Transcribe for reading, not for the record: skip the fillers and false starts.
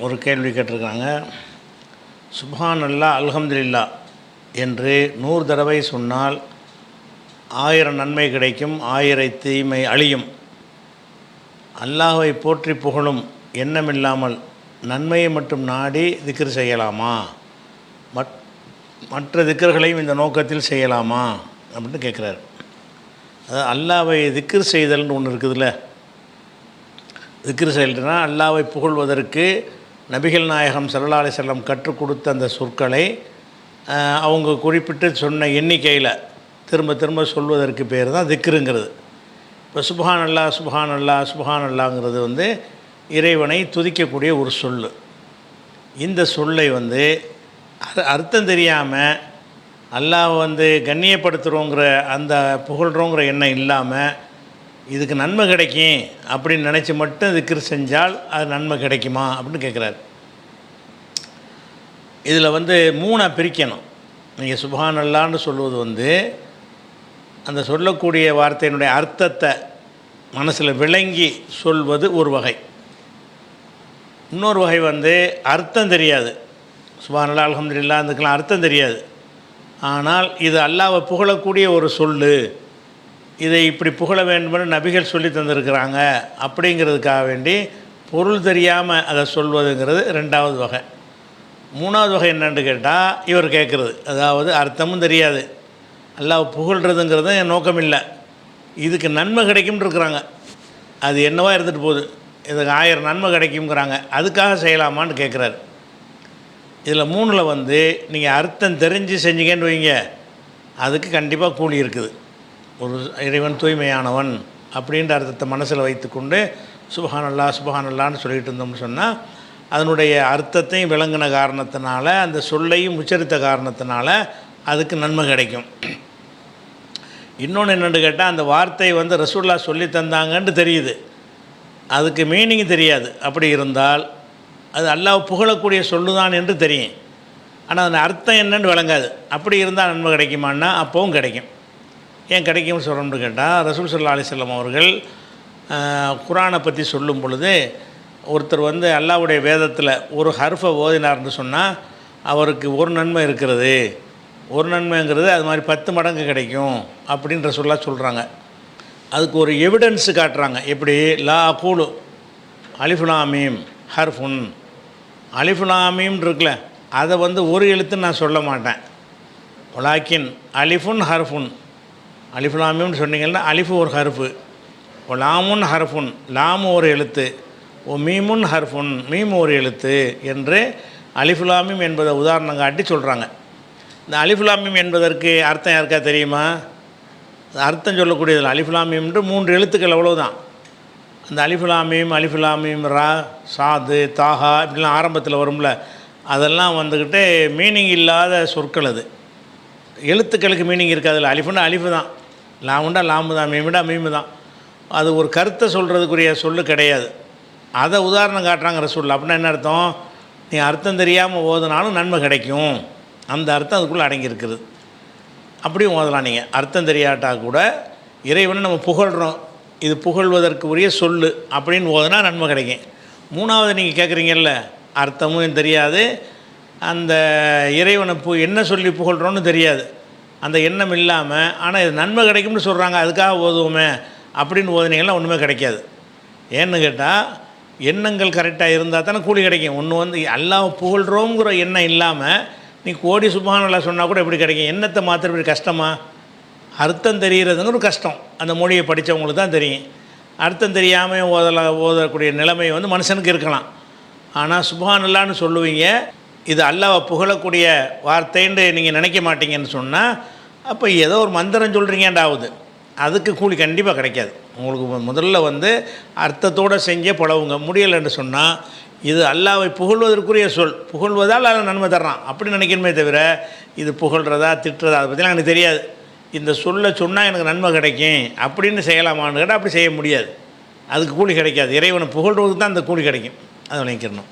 ஒரு கேள்வி கேட்டிருக்காங்க. சுப்ஹானல்லாஹ் அல்ஹம்துலில்லாஹ் என்று 100 தடவை சொன்னால் 1000 நன்மை கிடைக்கும், 1000 தீமை அழியும். அல்லாஹ்வை போற்றி புகழும் எண்ணமில்லாமல் நன்மையை மட்டும் நாடி திக்ர் செய்யலாமா? மற்ற திக்ர்களையும் இந்த நோக்கத்தில் செய்யலாமா அப்படின்னு கேட்குறாரு. அதாவது அல்லாஹ்வை திக்ர் செய்தல்னு ஒன்று இருக்குதுல்ல. திக்ர் செய்யல்னா அல்லாஹ்வை புகழ்வதற்கு நபிகள் நாயகம் ஸல்லல்லாஹு அலைஹி வஸல்லம் கற்றுக் கொடுத்த அந்த சொற்களை அவங்க குறிப்பிட்டு சொன்ன எண்ணிக்கையில் திரும்ப திரும்ப சொல்வதற்கு பேர் தான் திக்ருங்கிறது. இப்போ சுப்ஹானல்லாஹ் சுப்ஹானல்லாஹ் சுப்ஹானல்லாஹ்ங்கிறது இறைவனை துதிக்கக்கூடிய ஒரு சொல். இந்த சொல்லை அர்த்தம் தெரியாமல் அல்லாஹ் கண்ணியப்படுத்துகிறோங்கிற அந்த புகழ்கிறோங்கிற எண்ணம் இல்லாமல் இதுக்கு நன்மை கிடைக்கும் அப்படின்னு நினச்சி மட்டும் திக்ர் செஞ்சால் அது நன்மை கிடைக்குமா அப்படின்னு கேட்குறாரு. இதில் 3 பிரிக்கணும். நீங்கள் சுப்ஹானல்லாஹ்னு சொல்வது அந்த சொல்லக்கூடிய வார்த்தையினுடைய அர்த்தத்தை மனசில் விளங்கி சொல்வது ஒரு வகை. இன்னொரு வகை அர்த்தம் தெரியாது. சுப்ஹானல்லாஹ் அல்ஹம்துலில்லாஹ் அதுக்கெல்லாம் அர்த்தம் தெரியாது. ஆனால் இது அல்லாஹ்வை புகழக்கூடிய ஒரு சொல்லு, இதை இப்படி புகழ வேண்டும்னு நபிகள் சொல்லி தந்திருக்கிறாங்க அப்படிங்கிறதுக்காக வேண்டி பொருள் தெரியாமல் அதை சொல்வதுங்கிறது 2வது வகை. 3வது வகை என்னென்னு கேட்டால் இவர் கேட்குறது, அதாவது அர்த்தமும் தெரியாது, அல்லாஹ் புகழ்கிறதுங்கிறது என் நோக்கம் இல்லை, இதுக்கு நன்மை கிடைக்கும்னு இருக்கிறாங்க, அது என்னவா இருந்துட்டு போகுது, இதுக்கு 1000 நன்மை கிடைக்குங்கிறாங்க, அதுக்காக செய்யலாமான்னு கேட்குறாரு. இதில் 3ல் நீங்கள் அர்த்தம் தெரிஞ்சு செஞ்சீங்கன்னு வைங்க, அதுக்கு கண்டிப்பாக கூலி இருக்குது. ஒரு இறைவன் தூய்மையானவன் அப்படின்ற அர்த்தத்தை மனசில் வைத்துக்கொண்டு சுப்ஹானல்லாஹ் சுப்ஹானல்லாஹ்னு சொல்லிகிட்டு இருந்தோம்னு சொன்னால் அதனுடைய அர்த்தத்தையும் விளங்கின காரணத்தினால அந்த சொல்லையும் உச்சரித்த காரணத்தினால அதுக்கு நன்மை கிடைக்கும். இன்னொன்று என்னென்னு கேட்டால் அந்த வார்த்தை ரசூலுல்லாஹ் சொல்லி தந்தாங்கன்னு தெரியுது, அதுக்கு மீனிங் தெரியாது. அப்படி இருந்தால் அது அல்லாஹ் புகழக்கூடிய சொல்லுதான் என்று தெரியும், ஆனால் அந்த அர்த்தம் என்னன்னு விளங்காது. அப்படி இருந்தால் நன்மை கிடைக்குமான்னா அப்போவும் கிடைக்கும். ஏன் கிடைக்கும்னு சொல்கிறோம்னு கேட்டால் ரசூல் ஸல்லல்லாஹு அலைஹி வஸல்லம் அவர்கள் குர்ஆனை பற்றி சொல்லும் பொழுது ஒருத்தர் அல்லாஹ்வுடைய வேதத்தில் ஒரு ஹர்ஃபை ஓதினார்னு சொன்னால் அவருக்கு ஒரு நன்மை இருக்கிறது, ஒரு நன்மைங்கிறது அது மாதிரி 10 மடங்கு கிடைக்கும் அப்படின்ற சொல்கிறாங்க. அதுக்கு ஒரு எவிடன்ஸு காட்டுறாங்க. எப்படி? லா அகூலு அலிஃப் லாம் மீம் ஹர்ஃபுன், அலிஃப் லாம் மீம் இருக்குல்ல, அதை ஒரு எழுத்துன்னு நான் சொல்ல மாட்டேன். வலாக்கின் அலிஃபுன் ஹர்ஃபுன், அலிஃப் லாம் மீம்னு சொன்னீங்கன்னா அலிஃபு ஒரு ஹர்ஃபு, ஓ லாமுன் ஹர்ஃபுன் லாமு ஒரு எழுத்து, ஓ மீமுன் ஹர்ஃபுன் மீம் ஒரு எழுத்து என்று அலிஃப் லாம் மீம் என்பதை உதாரணம் காட்டி சொல்கிறாங்க. இந்த அலிஃப் லாம் மீம் என்பதற்கு அர்த்தம் யாருக்கா தெரியுமா? அர்த்தம் சொல்லக்கூடியதில் அலிஃப் லாம் மீம் என்று 3 எழுத்துக்கள் அவ்வளோதான். அந்த அலிஃப் லாம் மீம் ரா சாது தாஹா இப்படிலாம் ஆரம்பத்தில் வரும்ல, அதெல்லாம் மீனிங் இல்லாத சொற்கள். அது எழுத்துக்களுக்கு மீனிங் இருக்காது. அதில் அலிஃபுண்டா அலிஃபு தான், லாமுண்டா லாமு தான், மீமுண்டா மீமு தான். அது ஒரு கருத்தை சொல்கிறதுக்குரிய சொல்லு கிடையாது. அதை உதாரணம் காட்டுறாங்க ரசூலுல்லாஹ். அப்படின்னா என்ன அர்த்தம்? நீ அர்த்தம் தெரியாமல் ஓதுனாலும் நன்மை கிடைக்கும், அந்த அர்த்தம் அதுக்குள்ளே அடங்கியிருக்குது. அப்படியும் ஓதலாம். நீங்கள் அர்த்தம் தெரியாட்டா கூட இறைவனை நம்ம புகழ்கிறோம், இது புகழ்வதற்கு உரிய சொல்லு அப்படின்னு ஓதுனா நன்மை கிடைக்கும். 3வது நீங்கள் கேட்குறீங்கல்ல, அர்த்தமும் தெரியாது, அந்த இறைவனை என்ன சொல்லி புகழ்கிறோன்னு தெரியாது, அந்த எண்ணம் இல்லாமல் ஆனால் இது நன்மை கிடைக்கும்னு சொல்கிறாங்க அதுக்காக ஓதுவோமே அப்படின்னு ஓதுனீங்கன்னா ஒன்றுமே கிடைக்காது. ஏன்னு கேட்டால் எண்ணங்கள் கரெக்டாக இருந்தால் தானே கூலி கிடைக்கும். ஒன்று அல்லாஹ் புகழ்கிறோங்கிற எண்ணம் இல்லாமல் நீ கோடி சுப்ஹானல்லாஹ் சொன்னால் கூட எப்படி கிடைக்கும்? எண்ணத்தை மாத்திரம் இப்படி கஷ்டமா? அர்த்தம் தெரிகிறதுங்கிற ஒரு கஷ்டம் அந்த மொழியை படித்தவங்களுக்கு தான் தெரியும். அர்த்தம் தெரியாமல் ஓதக்கூடிய நிலைமை மனுஷனுக்கு இருக்கலாம். ஆனால் சுப்ஹானல்லாஹ்னு சொல்லுவீங்க, இது அல்லாஹ்வை புகழக்கூடிய வார்த்தைன்னு நீங்கள் நினைக்க மாட்டீங்கன்னு சொன்னால் அப்போ ஏதோ ஒரு மந்திரம் சொல்கிறீங்கன்றாவது, அதுக்கு கூலி கண்டிப்பாக கிடைக்காது. உங்களுக்கு முதல்ல அர்த்தத்தோடு செஞ்சே பழவுங்க. முடியலைன்னு சொன்னால் இது அல்லாஹ்வை புகழ்வதற்குரிய சொல், புகழ்வதால் அதில் நன்மை தர்றான் அப்படி நினைக்கணுமே தவிர இது புகழ்கிறதா திட்டுறதா அதை பற்றிலாம் எனக்கு தெரியாது, இந்த சொல்லை சொன்னால் எனக்கு நன்மை கிடைக்கும் அப்படின்னு செய்யலாமான்னு கேட்டால் அப்படி செய்ய முடியாது. அதுக்கு கூலி கிடைக்காது. இறைவனை புகழ்றதுக்கு தான் அந்த கூலி கிடைக்கும். அதை நினைக்கிறணும்.